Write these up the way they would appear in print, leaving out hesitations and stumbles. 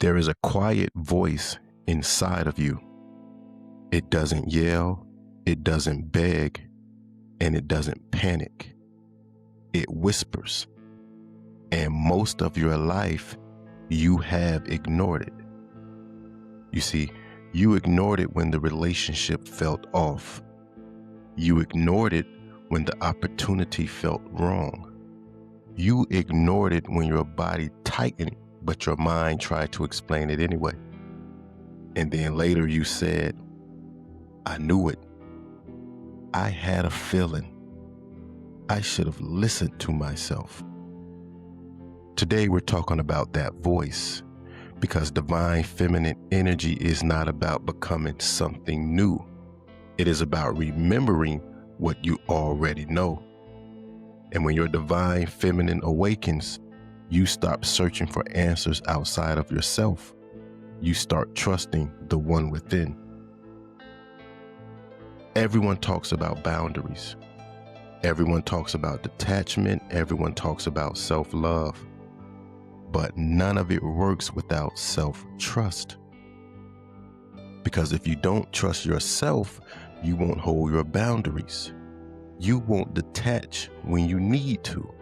There is a quiet voice inside of you. It doesn't yell, it doesn't beg, and it doesn't panic. It whispers. And most of your life, you have ignored it. You see, you ignored it when the relationship felt off. You ignored it when the opportunity felt wrong. You ignored it when your body tightened, but your mind tried to explain it anyway. And then later you said, I knew it. I had a feeling. I should have listened to myself. Today we're talking about that voice, because divine feminine energy is not about becoming something new. It is about remembering what you already know. And when your divine feminine awakens, you stop searching for answers outside of yourself. You start trusting the one within. Everyone talks about boundaries. Everyone talks about detachment. Everyone talks about self-love. But none of it works without self-trust. Because if you don't trust yourself, you won't hold your boundaries. You won't detach when you need to.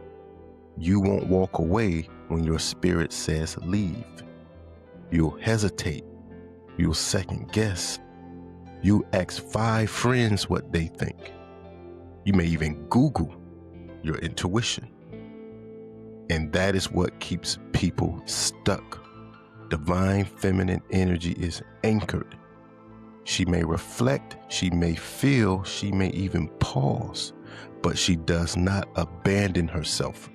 You won't walk away when your spirit says leave. You'll hesitate. You'll second guess. You ask 5 friends what they think. You may even Google your intuition. And that is what keeps people stuck. Divine feminine energy is anchored. She may reflect, she may feel, she may even pause, but she does not abandon herself.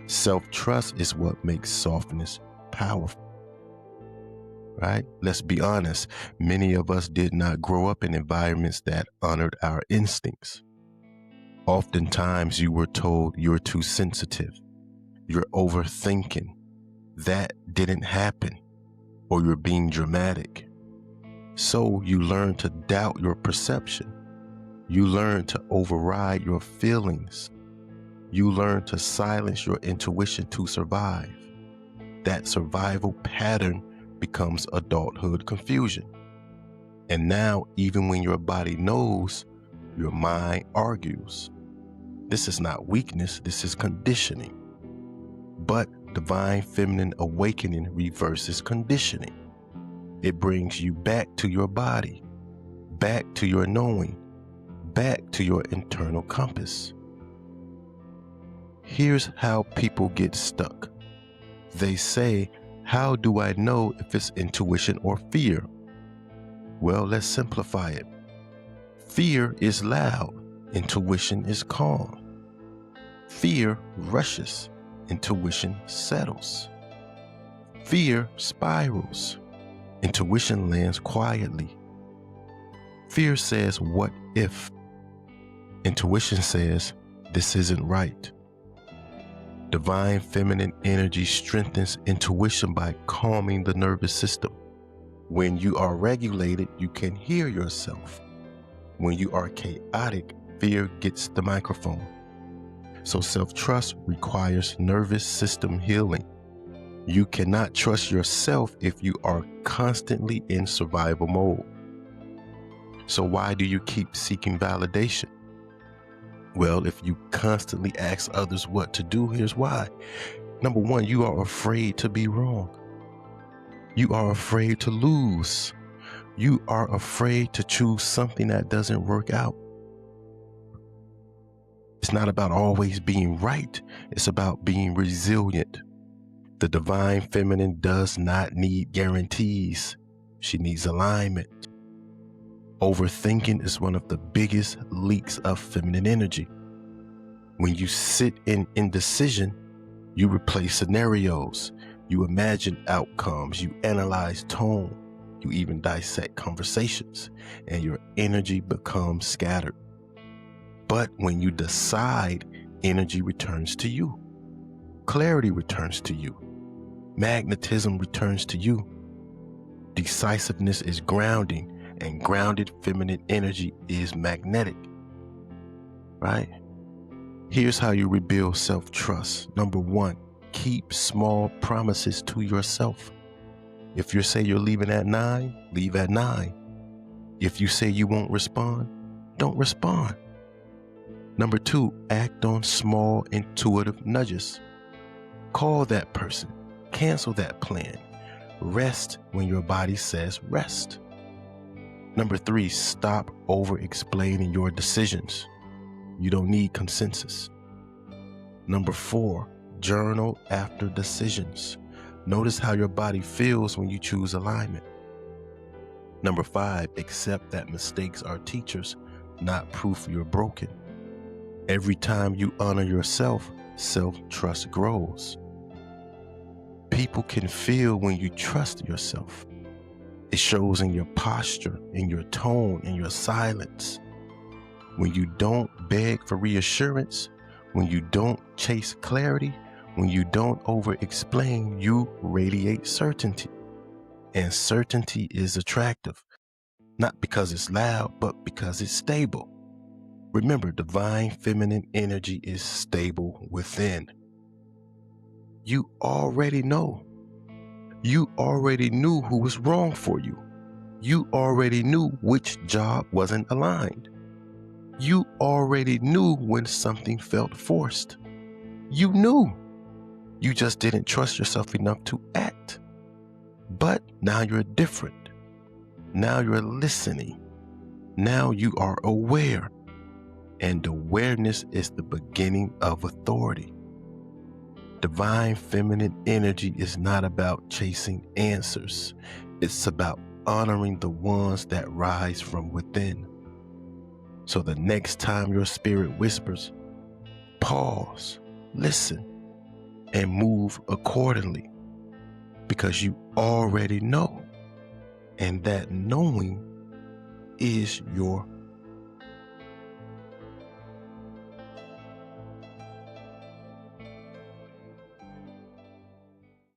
Self-trust is what makes softness powerful. Right? Let's be honest. Many of us did not grow up in environments that honored our instincts. Oftentimes you were told you're too sensitive, you're overthinking, that didn't happen, or you're being dramatic. So you learn to doubt your perception. You learn to override your feelings. You learn to silence your intuition to survive. That survival pattern becomes adulthood confusion. And now, even when your body knows, your mind argues. This is not weakness, this is conditioning. But divine feminine awakening reverses conditioning. It brings you back to your body, back to your knowing, back to your internal compass. Here's how people get stuck. They say, how do I know if it's intuition or fear? Well, let's simplify it. Fear is loud. Intuition is calm. Fear rushes. Intuition settles. Fear spirals. Intuition lands quietly. Fear says, what if? Intuition says, this isn't right. Divine feminine energy strengthens intuition by calming the nervous system. When you are regulated, you can hear yourself. When you are chaotic, fear gets the microphone. So self-trust requires nervous system healing. You cannot trust yourself if you are constantly in survival mode. So why do you keep seeking validation? Well, if you constantly ask others what to do, here's why. Number one, you are afraid to be wrong. You are afraid to lose. You are afraid to choose something that doesn't work out. It's not about always being right. It's about being resilient. The divine feminine does not need guarantees. She needs alignment. Overthinking is one of the biggest leaks of feminine energy. When you sit in indecision, you replay scenarios, you imagine outcomes, you analyze tone, you even dissect conversations, and your energy becomes scattered. But when you decide, energy returns to you. Clarity returns to you. Magnetism returns to you. Decisiveness is grounding, and grounded feminine energy is magnetic, right? Here's how you rebuild self-trust. Number one, keep small promises to yourself. If you say you're leaving at 9, leave at 9. If you say you won't respond, don't respond. Number 2, act on small intuitive nudges. Call that person, cancel that plan, rest when your body says rest. Number 3, stop over-explaining your decisions. You don't need consensus. Number 4, journal after decisions. Notice how your body feels when you choose alignment. Number 5, accept that mistakes are teachers, not proof you're broken. Every time you honor yourself, self-trust grows. People can feel when you trust yourself. It shows in your posture, in your tone, in your silence. When you don't beg for reassurance, when you don't chase clarity, when you don't over-explain, you radiate certainty. And certainty is attractive, not because it's loud, but because it's stable. Remember, divine feminine energy is stable within. You already know. You already knew who was wrong for you. You already knew which job wasn't aligned. You already knew when something felt forced. You knew. You just didn't trust yourself enough to act. But now you're different. Now you're listening. Now you are aware. And awareness is the beginning of authority. Divine feminine energy is not about chasing answers. It's about honoring the ones that rise from within. So the next time your spirit whispers, pause, listen, and move accordingly, because you already know, and that knowing is your